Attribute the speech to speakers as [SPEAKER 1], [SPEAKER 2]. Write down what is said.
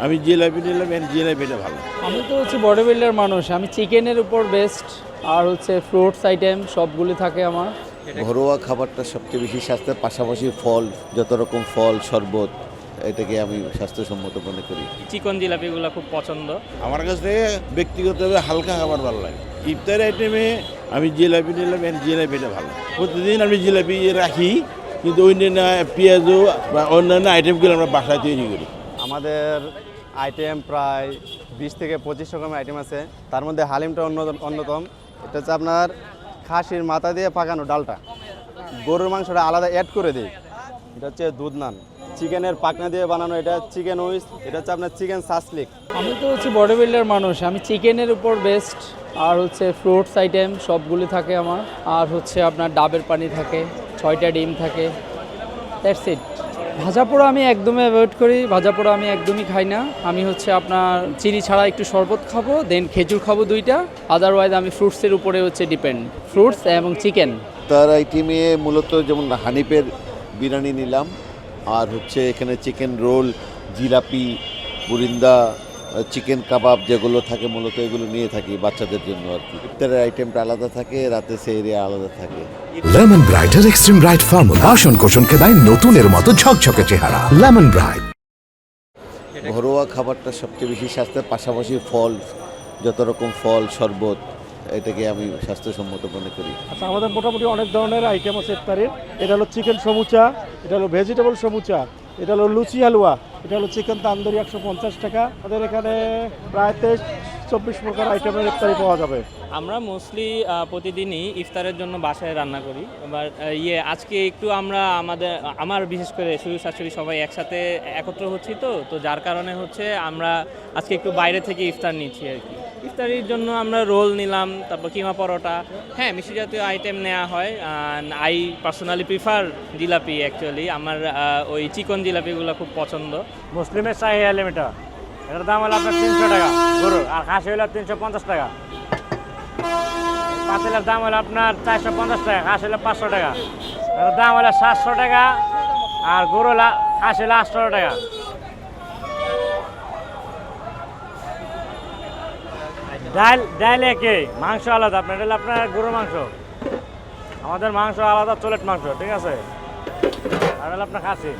[SPEAKER 1] আমি জিলাপি নিলাম, জিলাপিটা ভালো।
[SPEAKER 2] আমি তো হচ্ছে বডি বিল্ডার মানুষ, আমি চিকেনের উপর বেস্ট, আর হচ্ছে ফ্রুটস আইটেম সবগুলি থাকে আমার।
[SPEAKER 3] ঘরোয়া খাবারটা সবচেয়ে বেশি স্বাস্থ্যের, পাশাপাশি ফল, যত রকম ফল শরবত, এটাকে আমি স্বাস্থ্যসম্মত মনে করি।
[SPEAKER 4] চিকন জিলাপিগুলো খুব পছন্দ।
[SPEAKER 1] আমার কাছে ব্যক্তিগতভাবে হালকা খাবার ভালো লাগে। ইফতার আইটেমে আমি জিলাপি নিলাম, জিলাপিটা ভালো। প্রতিদিন আমি জিলাপি রাখি, কিন্তু অন্যান্য পেঁয়াজও বা অন্যান্য আইটেমগুলো আমরা বাসায় তৈরি করি।
[SPEAKER 5] আমাদের আইটেম প্রায় 20 থেকে 25 রকমের আইটেম আছে। তার মধ্যে হালিমটা অন্যতম। এটা হচ্ছে আপনার খাসির মাথা দিয়ে পাকানো ডালটা, গরুর মাংসটা আলাদা অ্যাড করে দিই। এটা হচ্ছে দুধ নান, চিকেনের পাকনা দিয়ে বানানো এটা চিকেন উইস, এটা হচ্ছে আপনার চিকেন সাসলিক।
[SPEAKER 2] আমি তো হচ্ছে বডি বিল্ডার মানুষ, আমি চিকেনের উপর বেস্ট, আর হচ্ছে ফ্রুটস আইটেম সবগুলি থাকে আমার। আর হচ্ছে আপনার ডাবের পানি থাকে, 6টা ডিম থাকে, দ্যাটস ইট। ভাজা পোড়া আমি একদমই অ্যাভয়েড করি, ভাজা পোড়া আমি একদমই খাই না। আমি হচ্ছে আপনার চিনি ছাড়া একটু শরবত খাবো, দেন খেজুর খাবো 2টা, আদারওয়াইজ আমি ফ্রুটসের উপরে হচ্ছে ডিপেন্ড, ফ্রুটস এবং চিকেন।
[SPEAKER 3] তার আইটেমে মূলত যেমন হানিফের বিরিয়ানি নিলাম, আর হচ্ছে এখানে চিকেন রোল, জিলাপি, বুরিন্দা, চিকেন কাবাব যেগুলো থাকে মূলত এগুলো নিয়ে থাকি বাচ্চাদের জন্য আর কি। ইফতারের আইটেমটা আলাদা থাকে, রাতে সেহরিয়া আলাদা থাকে।
[SPEAKER 6] লেমন ব্রাইটের এক্সট্রিম ব্রাইট ফর্মুলা বাসন কোষণকে দেয় নতুনের মতো ঝকঝকে চেহারা। Lemon bright.
[SPEAKER 3] ঘরোয়া খাবারটা সবচেয়ে বেশি স্বাস্থ্যের, পাশাপাশি ফল, যত রকম ফল শরবত, এটাকে আমি স্বাস্থ্যসম্মত মনে করি।
[SPEAKER 7] আচ্ছা, আমাদের মোটামুটি অনেক ধরনের আইটেম আছে ইফতারের। এটা হলো চিকেন সমুচা, এটা হলো ভেজিটেবল সমুচা, এটা হলো লুচি হালুয়া, এটা হলো চিকেন তান্দুরি 150 টাকা। আমাদের এখানে প্রায় 23-24 প্রকার আইটেমের ইফতারি পাওয়া যাবে।
[SPEAKER 4] আমরা মোস্টলি প্রতিদিনই ইফতারের জন্য বাসায় রান্না করি। এবার আজকে একটু আমার বিশেষ করে শ্বশুর শাশুড়ি সবাই একসাথে একত্র হচ্ছি, তো যার কারণে হচ্ছে আমরা আজকে একটু বাইরে থেকে ইফতার নিচ্ছি আর কি। ইফতারির জন্য আমরা রোল নিলাম, তারপর কিমা পরোটা, হ্যাঁ মিষ্টি জাতীয় আইটেম নেওয়া হয়। I personally prefer jalebi actually. আমার ওই চিকন জিলাপিগুলো খুব পছন্দ।
[SPEAKER 7] মুসলিমের শাহী আইটেম এটা, এটার দাম হলো আপনার 300 টাকা গরুর, আর খাসি হলো 350 টাকা। পাতিলের দাম হলো আপনার 450 টাকা, খাসি হলো 500 টাকা। এটার দাম হলো 700 টাকা, আর গরু খাসি হলো 800 টাকা। ডাল একে, মাংস আলাদা। আপনার এটা হলো আপনার গরুর মাংস, আমাদের মাংস আলাদা, চোলেট মাংস, ঠিক আছে। আর হলো আপনার খাসি।